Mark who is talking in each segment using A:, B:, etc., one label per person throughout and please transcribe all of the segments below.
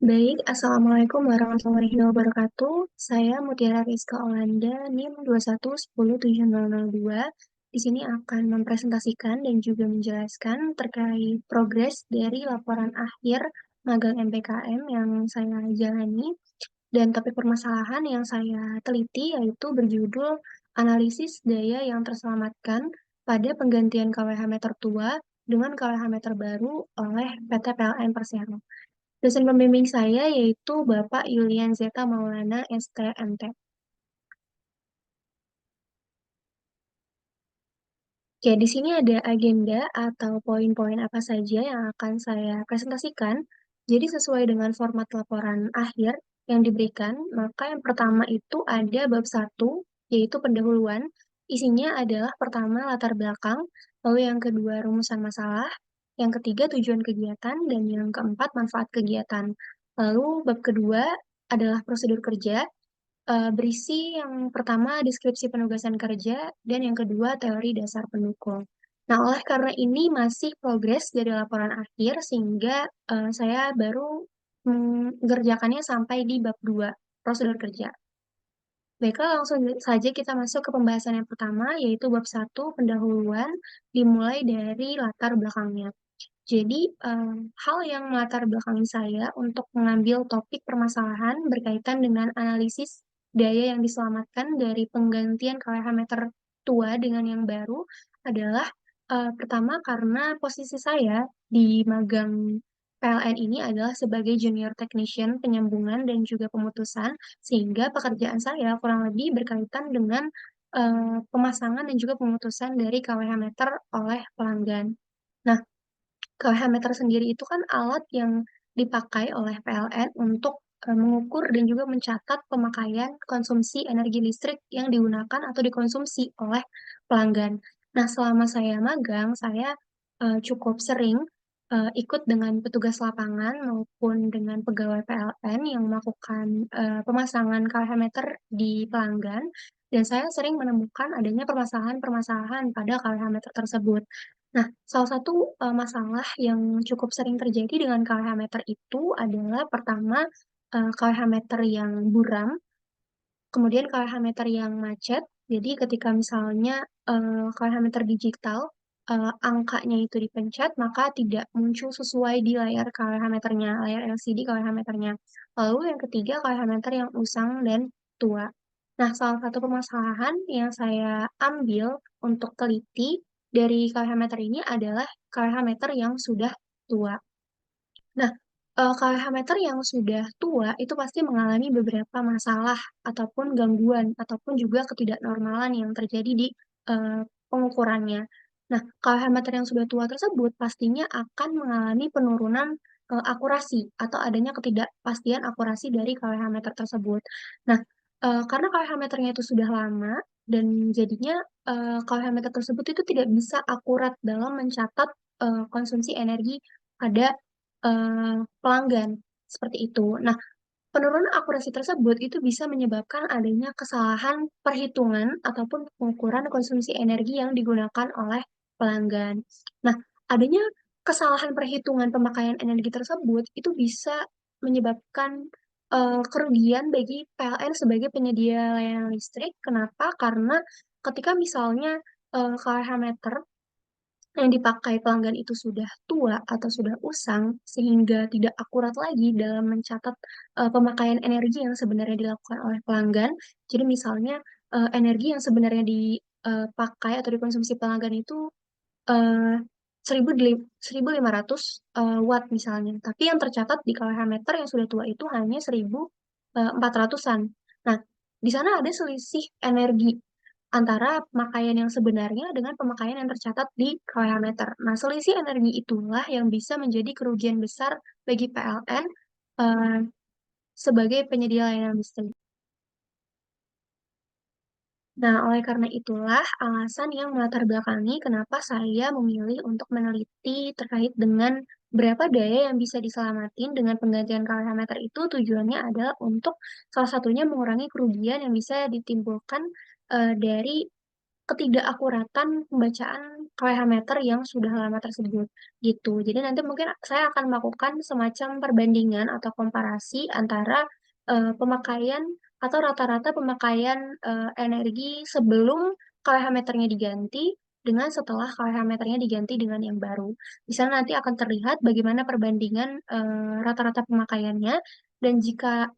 A: Baik, Assalamualaikum warahmatullahi wabarakatuh. Saya Mutiara Rizka Olanda, NIM 2110702. Di sini akan mempresentasikan dan juga menjelaskan terkait progres dari laporan akhir magang MPKM yang saya jalani dan topik permasalahan yang saya teliti yaitu berjudul Analisis Daya yang Terselamatkan pada Penggantian KWH Meter Tua dengan KWH Meter Baru oleh PT PLN Persero. Dosen pembimbing saya yaitu Bapak Yulian Zeta Maulana, STMT. Oke, di sini ada agenda atau poin-poin apa saja yang akan saya presentasikan. Jadi sesuai dengan format laporan akhir yang diberikan, maka yang pertama itu ada bab 1, yaitu pendahuluan. Isinya adalah pertama latar belakang, lalu yang kedua rumusan masalah, yang ketiga tujuan kegiatan, dan yang keempat manfaat kegiatan. Lalu bab kedua adalah prosedur kerja, berisi yang pertama deskripsi penugasan kerja dan yang kedua teori dasar pendukung. Nah, oleh karena ini masih progres dari laporan akhir sehingga saya baru mengerjakannya sampai di bab 2 prosedur kerja. Baiklah, langsung saja kita masuk ke pembahasan yang pertama, yaitu bab 1 pendahuluan, dimulai dari latar belakangnya. Jadi, hal yang melatar belakangi saya untuk mengambil topik permasalahan berkaitan dengan analisis daya yang diselamatkan dari penggantian KWH meter tua dengan yang baru adalah, pertama karena posisi saya di magang PLN ini adalah sebagai junior technician penyambungan dan juga pemutusan, sehingga pekerjaan saya kurang lebih berkaitan dengan, pemasangan dan juga pemutusan dari KWH meter oleh pelanggan. Nah, KWH meter sendiri itu kan alat yang dipakai oleh PLN untuk mengukur dan juga mencatat pemakaian konsumsi energi listrik yang digunakan atau dikonsumsi oleh pelanggan. Nah, selama saya magang, saya cukup sering ikut dengan petugas lapangan maupun dengan pegawai PLN yang melakukan pemasangan KWH meter di pelanggan, dan saya sering menemukan adanya permasalahan-permasalahan pada KWH meter tersebut. Nah, salah satu, masalah yang cukup sering terjadi dengan KWH meter itu adalah pertama, KWH meter yang buram, kemudian KWH meter yang macet. Jadi ketika misalnya, KWH meter digital, angkanya itu dipencet, maka tidak muncul sesuai di layar KWH meternya, layar LCD KWH meternya. Lalu yang ketiga, KWH meter yang usang dan tua. Nah, salah satu permasalahan yang saya ambil untuk teliti dari KWH meter ini adalah KWH meter yang sudah tua. Nah, KWH meter yang sudah tua itu pasti mengalami beberapa masalah ataupun gangguan ataupun juga ketidaknormalan yang terjadi di pengukurannya. Nah, KWH meter yang sudah tua tersebut pastinya akan mengalami penurunan akurasi atau adanya ketidakpastian akurasi dari KWH meter tersebut. Nah, karena KWH meternya itu sudah lama dan jadinya KWH meter tersebut itu tidak bisa akurat dalam mencatat konsumsi energi pada pelanggan, seperti itu. Nah, penurunan akurasi tersebut itu bisa menyebabkan adanya kesalahan perhitungan ataupun pengukuran konsumsi energi yang digunakan oleh pelanggan. Nah, adanya kesalahan perhitungan pemakaian energi tersebut itu bisa menyebabkan kerugian bagi PLN sebagai penyedia layanan listrik. Kenapa? Karena ketika misalnya KWH meter yang dipakai pelanggan itu sudah tua atau sudah usang, sehingga tidak akurat lagi dalam mencatat pemakaian energi yang sebenarnya dilakukan oleh pelanggan. Jadi misalnya energi yang sebenarnya dipakai atau dikonsumsi pelanggan itu eh, 1.500 watt misalnya, tapi yang tercatat di KWH meter yang sudah tua itu hanya 1.400-an. Nah, di sana ada selisih energi antara pemakaian yang sebenarnya dengan pemakaian yang tercatat di KWH meter. Nah, selisih energi itulah yang bisa menjadi kerugian besar bagi PLN eh, sebagai penyedia layanan listrik. Nah, oleh karena itulah alasan yang melatar belakangi kenapa saya memilih untuk meneliti terkait dengan berapa daya yang bisa diselamatin dengan penggantian KWH meter itu tujuannya adalah untuk salah satunya mengurangi kerugian yang bisa ditimbulkan dari ketidakakuratan pembacaan KWH meter yang sudah lama tersebut, gitu. Jadi nanti mungkin saya akan melakukan semacam perbandingan atau komparasi antara, pemakaian atau rata-rata pemakaian, energi sebelum KWH meternya diganti dengan setelah KWH meternya diganti dengan yang baru. Di sana nanti akan terlihat bagaimana perbandingan, rata-rata pemakaiannya dan jika,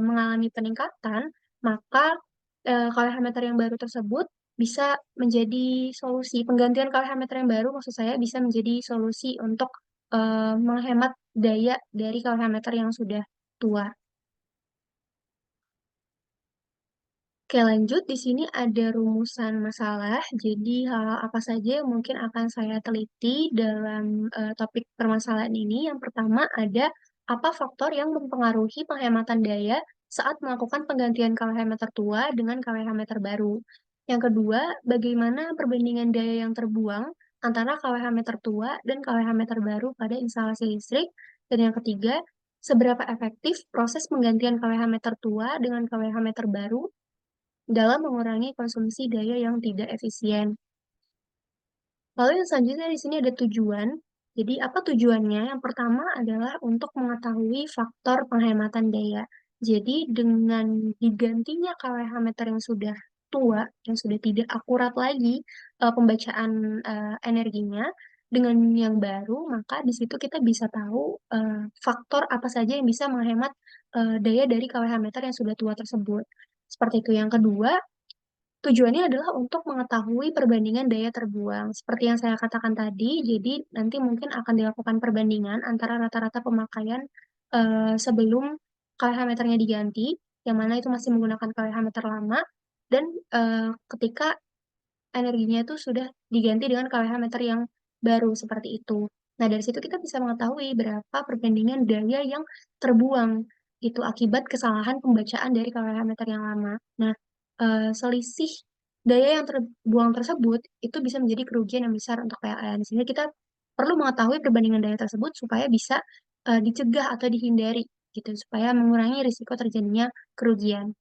A: mengalami peningkatan, maka, KWH meter yang baru tersebut bisa menjadi solusi penggantian KWH meter yang baru maksud saya bisa menjadi solusi untuk, menghemat daya dari KWH meter yang sudah tua. Oke lanjut, di sini ada rumusan masalah, jadi hal-hal apa saja yang mungkin akan saya teliti dalam, topik permasalahan ini. Yang pertama ada, apa faktor yang mempengaruhi penghematan daya saat melakukan penggantian KWH meter tua dengan KWH meter baru. Yang kedua, bagaimana perbandingan daya yang terbuang antara KWH meter tua dan KWH meter baru pada instalasi listrik. Dan yang ketiga, seberapa efektif proses penggantian KWH meter tua dengan KWH meter baru dalam mengurangi konsumsi daya yang tidak efisien. Lalu yang selanjutnya di sini ada tujuan. Jadi apa tujuannya? Yang pertama adalah untuk mengetahui faktor penghematan daya. Jadi dengan digantinya KWH meter yang sudah tua, yang sudah tidak akurat lagi pembacaan energinya dengan yang baru, maka di situ kita bisa tahu faktor apa saja yang bisa menghemat daya dari KWH meter yang sudah tua tersebut. Seperti itu. Yang kedua, tujuannya adalah untuk mengetahui perbandingan daya terbuang. Seperti yang saya katakan tadi, jadi nanti mungkin akan dilakukan perbandingan antara rata-rata pemakaian, sebelum KWH meternya diganti, yang mana itu masih menggunakan KWH meter lama, dan, ketika energinya itu sudah diganti dengan KWH meter yang baru, seperti itu. Nah, dari situ kita bisa mengetahui berapa perbandingan daya yang terbuang, itu akibat kesalahan pembacaan dari KWH meter yang lama. Nah, selisih daya yang terbuang tersebut, itu bisa menjadi kerugian yang besar untuk PLN. Sehingga kita perlu mengetahui perbandingan daya tersebut supaya bisa, dicegah atau dihindari, gitu, supaya mengurangi risiko terjadinya kerugian.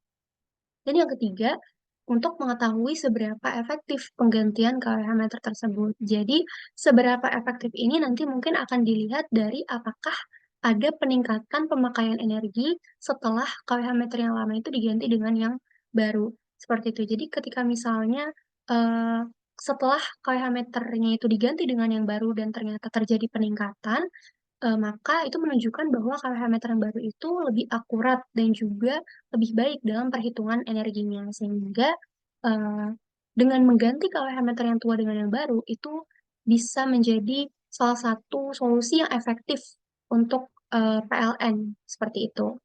A: Dan yang ketiga, untuk mengetahui seberapa efektif penggantian KWH meter tersebut. Jadi, seberapa efektif ini nanti mungkin akan dilihat dari apakah ada peningkatan pemakaian energi setelah KWH meter yang lama itu diganti dengan yang baru, seperti itu. Jadi ketika misalnya, setelah KWH meternya itu diganti dengan yang baru dan ternyata terjadi peningkatan, maka itu menunjukkan bahwa KWH meter yang baru itu lebih akurat dan juga lebih baik dalam perhitungan energinya. Sehingga, eee, dengan mengganti KWH meter yang tua dengan yang baru, itu bisa menjadi salah satu solusi yang efektif untuk, PLN, seperti itu.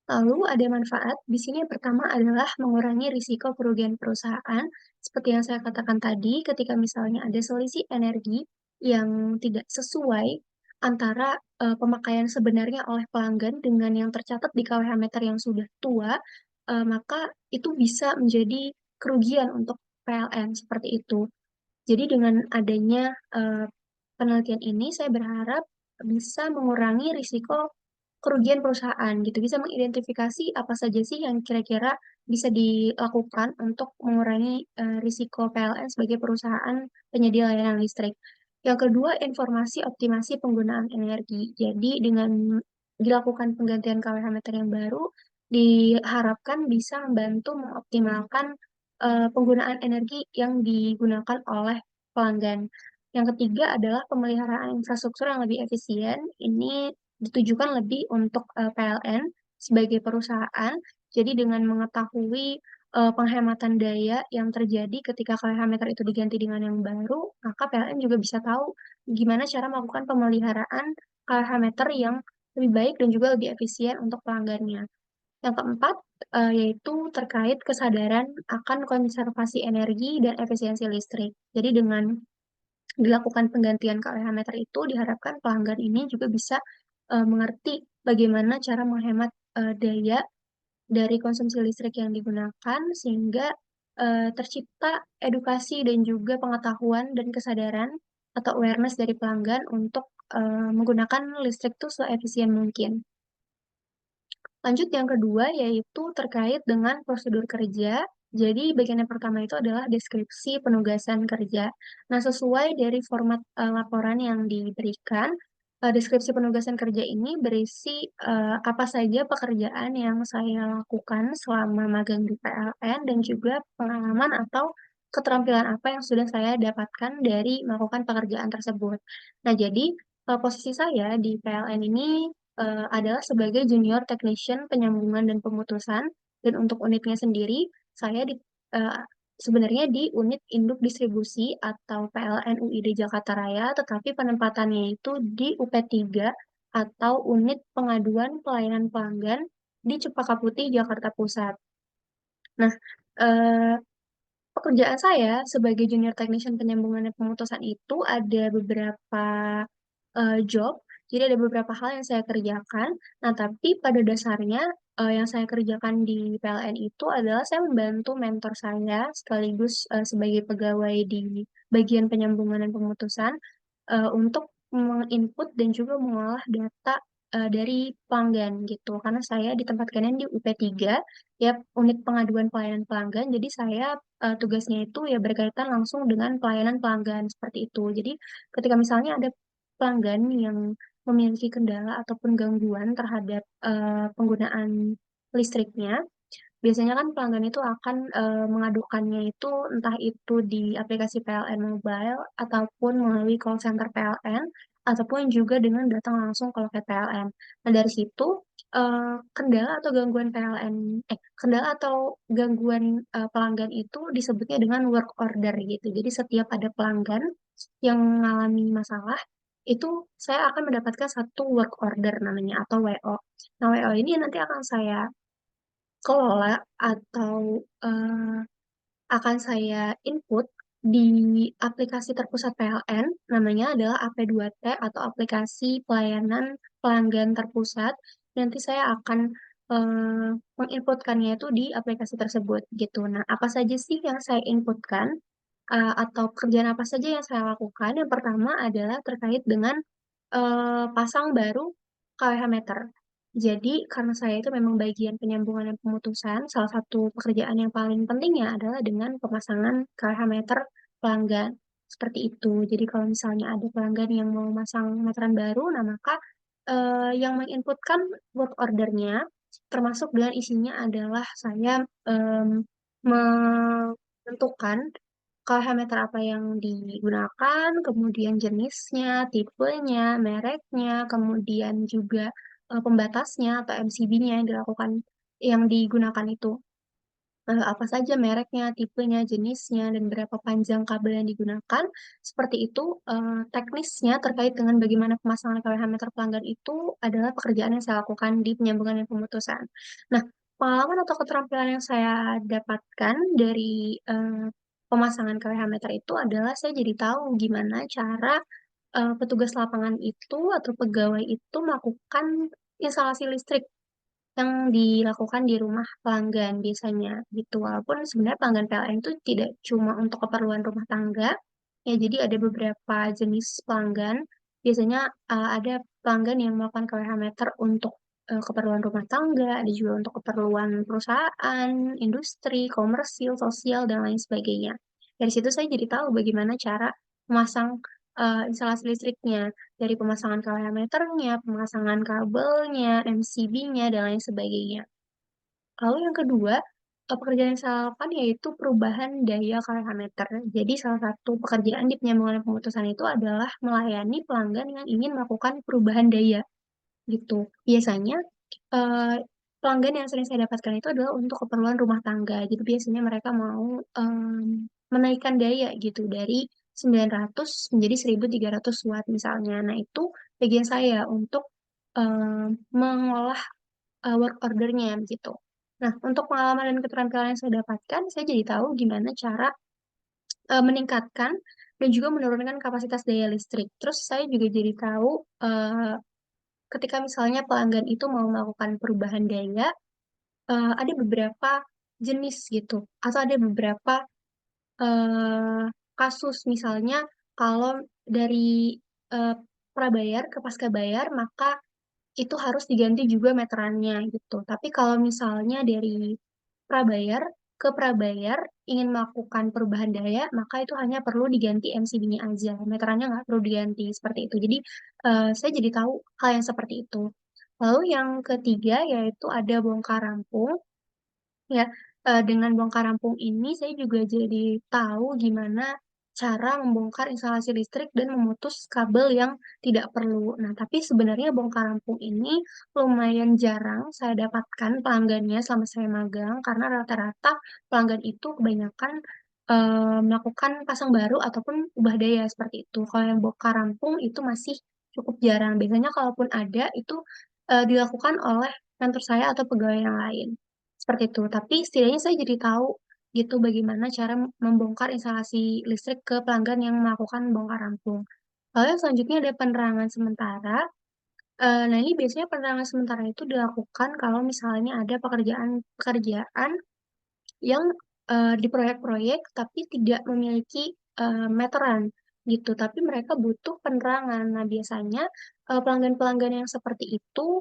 A: Lalu ada manfaat, di sini yang pertama adalah mengurangi risiko kerugian perusahaan. Seperti yang saya katakan tadi, ketika misalnya ada selisih energi yang tidak sesuai antara pemakaian sebenarnya oleh pelanggan dengan yang tercatat di KWH meter yang sudah tua, maka itu bisa menjadi kerugian untuk PLN, seperti itu. Jadi dengan adanya penelitian ini, saya berharap bisa mengurangi risiko kerugian perusahaan gitu, bisa mengidentifikasi apa saja sih yang kira-kira bisa dilakukan untuk mengurangi, risiko PLN sebagai perusahaan penyedia layanan listrik. Yang kedua, informasi optimasi penggunaan energi. Jadi dengan dilakukan penggantian KWH meter yang baru, diharapkan bisa membantu mengoptimalkan, penggunaan energi yang digunakan oleh pelanggan. Yang ketiga adalah pemeliharaan infrastruktur yang lebih efisien. Ini ditujukan lebih untuk, PLN sebagai perusahaan. Jadi dengan mengetahui, penghematan daya yang terjadi ketika KWH meter itu diganti dengan yang baru, maka PLN juga bisa tahu gimana cara melakukan pemeliharaan KWH meter yang lebih baik dan juga lebih efisien untuk pelanggannya. Yang keempat, yaitu terkait kesadaran akan konservasi energi dan efisiensi listrik. Jadi dengan dilakukan penggantian KWH meter itu diharapkan pelanggan ini juga bisa, mengerti bagaimana cara menghemat, daya dari konsumsi listrik yang digunakan sehingga, tercipta edukasi dan juga pengetahuan dan kesadaran atau awareness dari pelanggan untuk, menggunakan listrik itu seefisien mungkin. Lanjut yang kedua yaitu terkait dengan prosedur kerja. Jadi bagian yang pertama itu adalah deskripsi penugasan kerja. Nah, sesuai dari format laporan yang diberikan, deskripsi penugasan kerja ini berisi apa saja pekerjaan yang saya lakukan selama magang di PLN dan juga pengalaman atau keterampilan apa yang sudah saya dapatkan dari melakukan pekerjaan tersebut. Nah, jadi posisi saya di PLN ini adalah sebagai junior technician penyambungan dan pemutusan, dan untuk unitnya sendiri saya eee, sebenarnya di unit induk distribusi atau PLN UID Jakarta Raya, tetapi penempatannya itu di UP3 atau Unit Pengaduan Pelayanan Pelanggan di Cempaka Putih, Jakarta Pusat. Nah, eee pekerjaan saya sebagai junior technician penyambungan dan pemutusan itu ada beberapa job, jadi ada beberapa hal yang saya kerjakan. Nah, tapi pada dasarnya, yang saya kerjakan di PLN itu adalah saya membantu mentor saya sekaligus, sebagai pegawai di bagian penyambungan dan pemutusan, untuk menginput dan juga mengolah data, dari pelanggan gitu. Karena saya ditempatkannya di UP3, ya unit pengaduan pelayanan pelanggan, jadi saya, tugasnya itu ya berkaitan langsung dengan pelayanan pelanggan, seperti itu. Jadi ketika misalnya ada pelanggan yang memiliki kendala ataupun gangguan terhadap, penggunaan listriknya, biasanya kan pelanggan itu akan, mengadukannya itu entah itu di aplikasi PLN Mobile ataupun melalui call center PLN, ataupun juga dengan datang langsung ke loket PLN. Nah, dari situ, kendala atau gangguan kendala atau gangguan, pelanggan itu disebutnya dengan work order gitu. Jadi setiap ada pelanggan yang mengalami masalah, itu saya akan mendapatkan satu work order namanya atau WO. Nah, WO ini nanti akan saya kelola atau, akan saya input di aplikasi terpusat PLN, namanya adalah AP2T atau Aplikasi Pelayanan Pelanggan Terpusat. Nanti saya akan, menginputkannya itu di aplikasi tersebut, gitu. Nah, apa saja sih yang saya inputkan, atau pekerjaan apa saja yang saya lakukan? Yang pertama adalah terkait dengan pasang baru KWH meter. Jadi karena saya itu memang bagian penyambungan dan pemutusan, salah satu pekerjaan yang paling pentingnya adalah dengan pemasangan KWH meter pelanggan, seperti itu. Jadi kalau misalnya ada pelanggan yang mau masang meteran baru, nah maka, yang menginputkan work order-nya, termasuk dengan isinya adalah saya, menentukan KWH meter apa yang digunakan, kemudian jenisnya, tipenya, mereknya, kemudian juga, pembatasnya atau MCB-nya yang digunakan itu. Apa saja mereknya, tipenya, jenisnya, dan berapa panjang kabel yang digunakan, seperti itu, teknisnya terkait dengan bagaimana pemasangan KWH meter pelanggan itu adalah pekerjaan yang saya lakukan di penyambungan dan pemutusan. Nah, pengalaman atau keterampilan yang saya dapatkan dari, pemasangan KWH meter itu adalah saya jadi tahu gimana cara, petugas lapangan itu atau pegawai itu melakukan instalasi listrik yang dilakukan di rumah pelanggan biasanya gitu, walaupun sebenarnya pelanggan PLN itu tidak cuma untuk keperluan rumah tangga, ya jadi ada beberapa jenis pelanggan. Biasanya, ada pelanggan yang melakukan KWH meter untuk, keperluan rumah tangga, ada juga untuk keperluan perusahaan, industri, komersil, sosial, dan lain sebagainya. Dari situ saya jadi tahu bagaimana cara memasang, instalasi listriknya. Dari pemasangan KWH meternya, pemasangan kabelnya, MCB-nya, dan lain sebagainya. Lalu yang kedua, pekerjaan yang saya lakukan yaitu perubahan daya KWH meter. Jadi salah satu pekerjaan di penyambungan dan pemutusan itu adalah melayani pelanggan yang ingin melakukan perubahan daya, gitu. Biasanya, eee, pelanggan yang sering saya dapatkan itu adalah untuk keperluan rumah tangga. Jadi biasanya mereka mau, menaikkan daya gitu dari 900 menjadi 1.300 watt misalnya. Nah itu bagian saya untuk, mengolah, work order-nya gitu. Nah untuk pengalaman dan keterampilan yang saya dapatkan, saya jadi tahu gimana cara, meningkatkan dan juga menurunkan kapasitas daya listrik. Terus saya juga jadi tahu, ketika misalnya pelanggan itu mau melakukan perubahan daya, ada beberapa jenis gitu, atau ada beberapa, eee, kasus misalnya kalau dari, prabayar ke pascabayar, maka itu harus diganti juga meterannya gitu. Tapi kalau misalnya dari prabayar, ke prabayar ingin melakukan perubahan daya, maka itu hanya perlu diganti MCB-nya aja, meterannya nggak perlu diganti, seperti itu. Jadi, saya jadi tahu hal yang seperti itu. Lalu yang ketiga yaitu ada bongkar rampung. Ya, dengan bongkar rampung ini saya juga jadi tahu gimana cara membongkar instalasi listrik dan memutus kabel yang tidak perlu. Nah, tapi sebenarnya bongkar rampung ini lumayan jarang saya dapatkan pelanggannya selama saya magang, karena rata-rata pelanggan itu kebanyakan melakukan pasang baru ataupun ubah daya seperti itu. Kalau yang bongkar rampung itu masih cukup jarang. Biasanya kalaupun ada itu dilakukan oleh mentor saya atau pegawai yang lain. Seperti itu. Tapi setidaknya saya jadi tahu gitu bagaimana cara membongkar instalasi listrik ke pelanggan yang melakukan bongkar rampung. Lalu yang selanjutnya ada penerangan sementara. Nah, ini biasanya penerangan sementara itu dilakukan kalau misalnya ada pekerjaan-pekerjaan yang di proyek-proyek tapi tidak memiliki meteran gitu, tapi mereka butuh penerangan. Nah, biasanya pelanggan-pelanggan yang seperti itu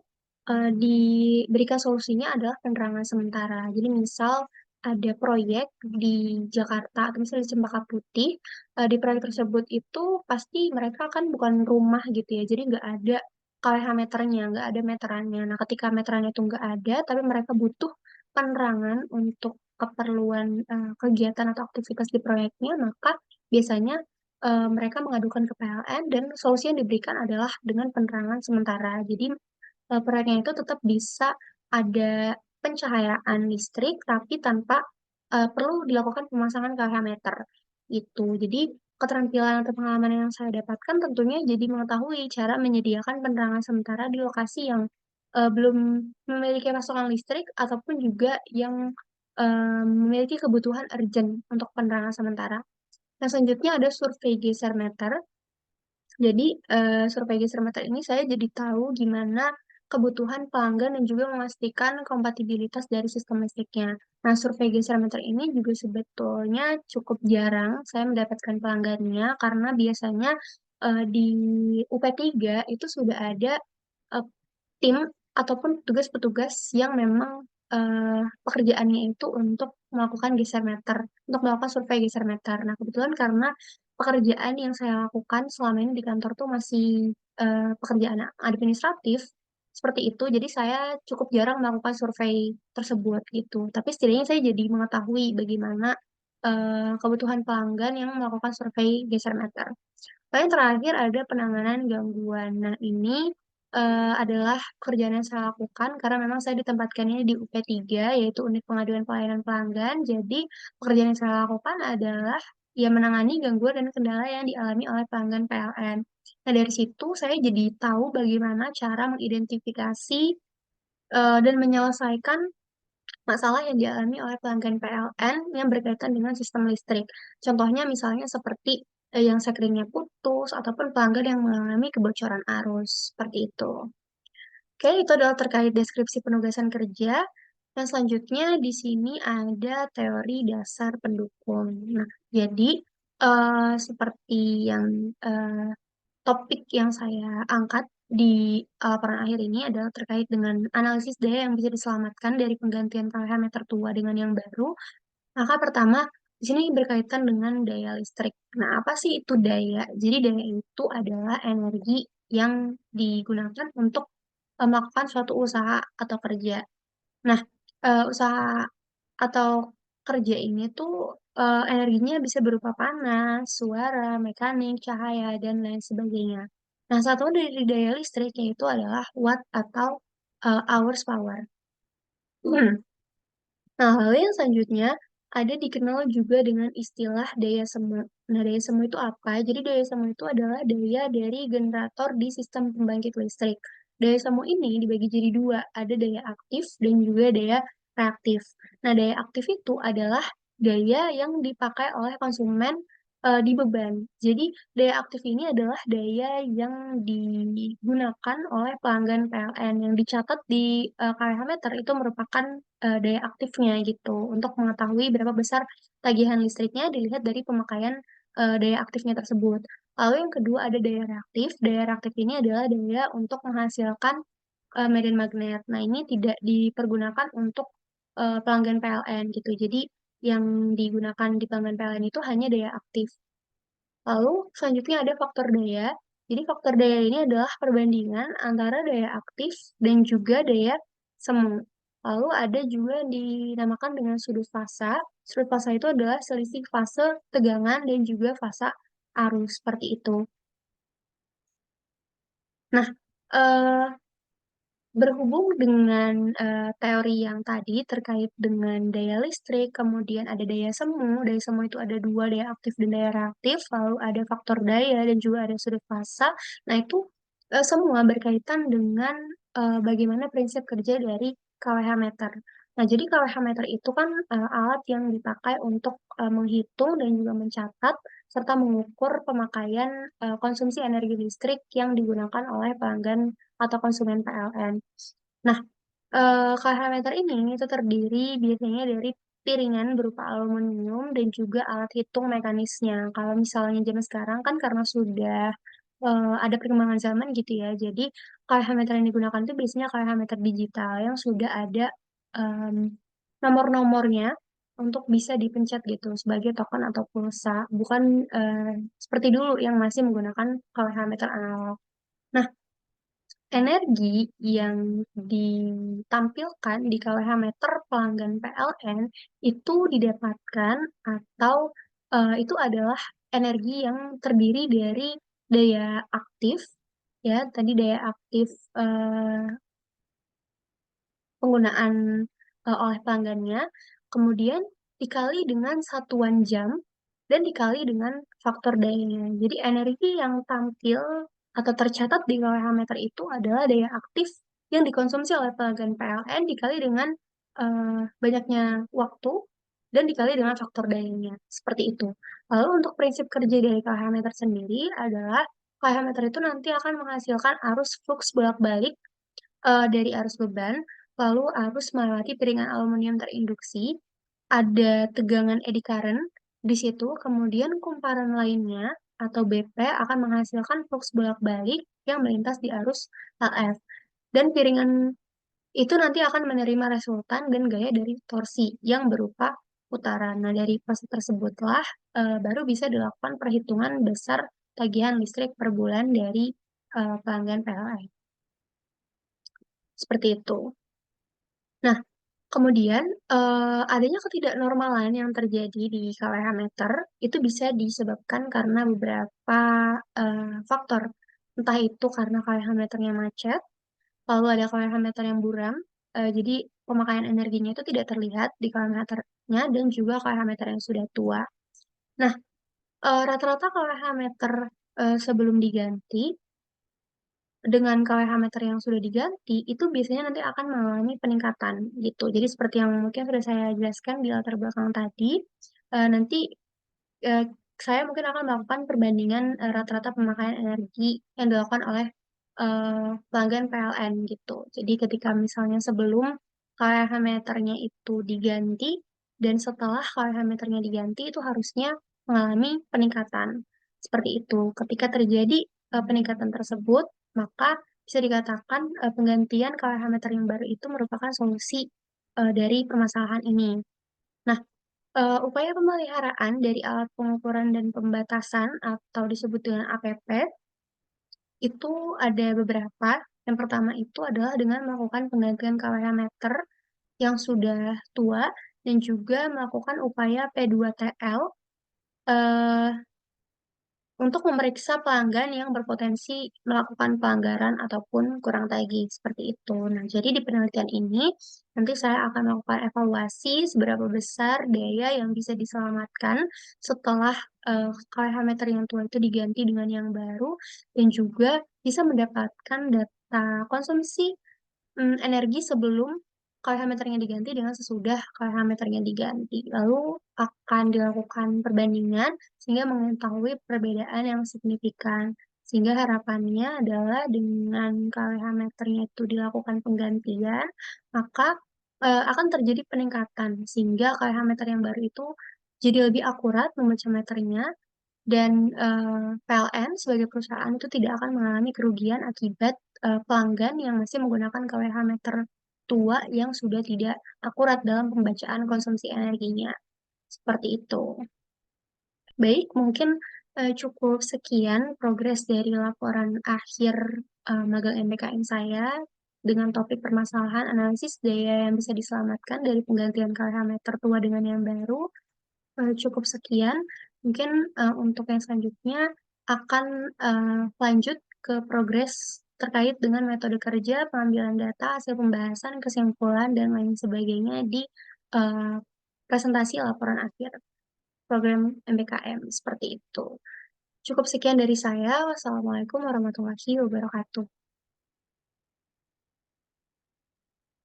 A: diberikan solusinya adalah penerangan sementara. Jadi misal ada proyek di Jakarta atau misalnya di Cempaka Putih, di proyek tersebut itu pasti mereka kan bukan rumah gitu ya, jadi nggak ada KWH meternya, nggak ada meterannya. Nah, ketika meterannya itu nggak ada, tapi mereka butuh penerangan untuk keperluan kegiatan atau aktivitas di proyeknya, maka biasanya mereka mengadukan ke PLN dan solusi yang diberikan adalah dengan penerangan sementara. Jadi proyeknya itu tetap bisa ada pencahayaan listrik, tapi tanpa perlu dilakukan pemasangan KH meter gitu. Jadi keterampilan atau pengalaman yang saya dapatkan tentunya jadi mengetahui cara menyediakan penerangan sementara di lokasi yang belum memiliki pasokan listrik ataupun juga yang memiliki kebutuhan urgent untuk penerangan sementara. Nah, selanjutnya ada survei geser meter. Jadi, survei geser meter ini saya jadi tahu gimana kebutuhan pelanggan dan juga memastikan kompatibilitas dari sistem listriknya. Nah, survei geser meter ini juga sebetulnya cukup jarang saya mendapatkan pelanggannya karena biasanya di UP3 itu sudah ada eh, tim ataupun petugas-petugas yang memang pekerjaannya itu untuk melakukan geser meter, untuk melakukan survei geser meter. Nah, kebetulan karena pekerjaan yang saya lakukan selama ini di kantor tuh masih pekerjaan administratif seperti itu, jadi saya cukup jarang melakukan survei tersebut gitu. Tapi setidaknya saya jadi mengetahui bagaimana kebutuhan pelanggan yang melakukan survei geser meter. Paling terakhir ada penanganan gangguan. Nah, ini adalah pekerjaan yang saya lakukan karena memang saya ditempatkannya di UP3, yaitu Unit Pengaduan Pelayanan Pelanggan. Jadi, pekerjaan yang saya lakukan adalah ya menangani gangguan dan kendala yang dialami oleh pelanggan PLN. Nah, dari situ saya jadi tahu bagaimana cara mengidentifikasi dan menyelesaikan masalah yang dialami oleh pelanggan PLN yang berkaitan dengan sistem listrik. Contohnya misalnya seperti yang sekringnya putus ataupun pelanggan yang mengalami kebocoran arus, seperti itu. Oke, itu adalah terkait deskripsi penugasan kerja. Dan selanjutnya di sini ada teori dasar pendukung. Nah, jadi seperti yang eh, topik yang saya angkat di laporan akhir ini adalah terkait dengan analisis daya yang bisa diselamatkan dari penggantian parameter tertua dengan yang baru. Maka pertama, di sini berkaitan dengan daya listrik. Nah, apa sih itu daya? Jadi daya itu adalah energi yang digunakan untuk melakukan suatu usaha atau kerja. Nah, usaha atau kerja ini tuh energinya bisa berupa panas, suara, mekanik, cahaya, dan lain sebagainya. Nah, satu dari daya listrik yaitu adalah watt atau hours power. Nah, hal yang selanjutnya ada dikenal juga dengan istilah daya semu. Nah, daya semu itu apa? Jadi daya semu itu adalah daya dari generator di sistem pembangkit listrik. Daya semu ini dibagi jadi dua, ada daya aktif dan juga daya reaktif. Nah, daya aktif itu adalah daya yang dipakai oleh konsumen di beban. Jadi, daya aktif ini adalah daya yang digunakan oleh pelanggan PLN yang dicatat di KWH meter itu merupakan daya aktifnya gitu. Untuk mengetahui berapa besar tagihan listriknya dilihat dari pemakaian daya aktifnya tersebut. Lalu yang kedua ada daya reaktif. Daya reaktif ini adalah daya untuk menghasilkan medan magnet. Nah, ini tidak dipergunakan untuk pelanggan PLN gitu. Jadi yang digunakan di pelanggan PLN itu hanya daya aktif. Lalu selanjutnya ada faktor daya. Jadi faktor daya ini adalah perbandingan antara daya aktif dan juga daya semu. Lalu ada juga yang dinamakan dengan sudut fasa. Sudut fasa itu adalah selisih fase tegangan dan juga fasa arus seperti itu. Nah, eh, berhubung dengan teori yang tadi terkait dengan daya listrik, kemudian ada daya semu. Daya semu itu ada dua, daya aktif dan daya reaktif, lalu ada faktor daya dan juga ada sudut fasa. Nah, itu semua berkaitan dengan bagaimana prinsip kerja dari kWh meter. Nah, jadi kWh meter itu kan alat yang dipakai untuk menghitung dan juga mencatat serta mengukur pemakaian konsumsi energi listrik yang digunakan oleh pelanggan atau konsumen PLN. Nah, kalorimeter ini itu terdiri biasanya dari piringan berupa aluminium dan juga alat hitung mekanisnya. Kalau misalnya zaman sekarang kan karena sudah ada perkembangan zaman gitu ya, jadi kalorimeter yang digunakan itu biasanya kalorimeter digital yang sudah ada em, nomor-nomornya untuk bisa dipencet gitu sebagai token atau pulsa, bukan seperti dulu yang masih menggunakan kalorimeter analog. Nah, energi yang ditampilkan di kWh meter pelanggan PLN itu didapatkan atau itu adalah energi yang terdiri dari daya aktif, ya tadi daya aktif penggunaan oleh pelanggannya, kemudian dikali dengan satuan jam dan dikali dengan faktor dayanya. Jadi energi yang tampil atau tercatat di kWh meter itu adalah daya aktif yang dikonsumsi oleh pelanggan PLN dikali dengan banyaknya waktu dan dikali dengan faktor dayanya. Seperti itu. Lalu untuk prinsip kerja dari kWh meter sendiri adalah kWh meter itu nanti akan menghasilkan arus flux bolak-balik dari arus beban, lalu arus melewati piringan aluminium terinduksi, ada tegangan eddy current di situ, kemudian kumparan lainnya atau BP akan menghasilkan flux bolak-balik yang melintas di arus LF. Dan piringan itu nanti akan menerima resultan dan gaya dari torsi yang berupa putaran. Nah, dari proses tersebutlah baru bisa dilakukan perhitungan besar tagihan listrik per bulan dari pelanggan PLN. Seperti itu. Nah, kemudian adanya ketidaknormalan yang terjadi di kWh meter itu bisa disebabkan karena beberapa faktor. Entah itu karena kWh meternya macet, lalu ada kWh meter yang buram, jadi pemakaian energinya itu tidak terlihat di kWh meternya dan juga kWh meter yang sudah tua. Nah, rata-rata kWh meter sebelum diganti dengan kWh meter yang sudah diganti, itu biasanya nanti akan mengalami peningkatan gitu. Jadi seperti yang mungkin sudah saya jelaskan di latar belakang tadi, nanti eh, saya mungkin akan melakukan perbandingan rata-rata pemakaian energi yang dilakukan oleh pelanggan PLN gitu. Jadi ketika misalnya sebelum kWh meternya itu diganti dan setelah kWh meternya diganti itu harusnya mengalami peningkatan. Seperti itu. Ketika terjadi peningkatan tersebut, maka bisa dikatakan penggantian kWh meter yang baru itu merupakan solusi dari permasalahan ini. Nah, upaya pemeliharaan dari alat pengukuran dan pembatasan atau disebut dengan APP itu ada beberapa. Yang pertama itu adalah dengan melakukan penggantian kWh meter yang sudah tua dan juga melakukan upaya P2TL eh, untuk memeriksa pelanggan yang berpotensi melakukan pelanggaran ataupun kurang tagih seperti itu. Nah, jadi di penelitian ini nanti saya akan melakukan evaluasi seberapa besar daya yang bisa diselamatkan setelah kWh meter yang tua itu diganti dengan yang baru dan juga bisa mendapatkan data konsumsi energi sebelum kWh meternya diganti dengan sesudah kWh meternya diganti. Lalu akan dilakukan perbandingan sehingga mengetahui perbedaan yang signifikan. Sehingga harapannya adalah dengan kWh meternya itu dilakukan penggantian, maka akan terjadi peningkatan sehingga kWh meter yang baru itu jadi lebih akurat membaca meternya dan PLN sebagai perusahaan itu tidak akan mengalami kerugian akibat pelanggan yang masih menggunakan kWh meter tua yang sudah tidak akurat dalam pembacaan konsumsi energinya. seperti itu. Baik, mungkin, cukup sekian progres dari laporan akhir, magang MBKM saya dengan topik permasalahan analisis daya yang bisa diselamatkan dari penggantian KH tertua dengan yang baru. Cukup sekian, mungkin, untuk yang selanjutnya akan, lanjut ke progres terkait dengan metode kerja, pengambilan data, hasil pembahasan, kesimpulan, dan lain sebagainya di, eee, presentasi laporan akhir program MBKM, seperti itu. Cukup sekian dari saya. Wassalamualaikum warahmatullahi wabarakatuh.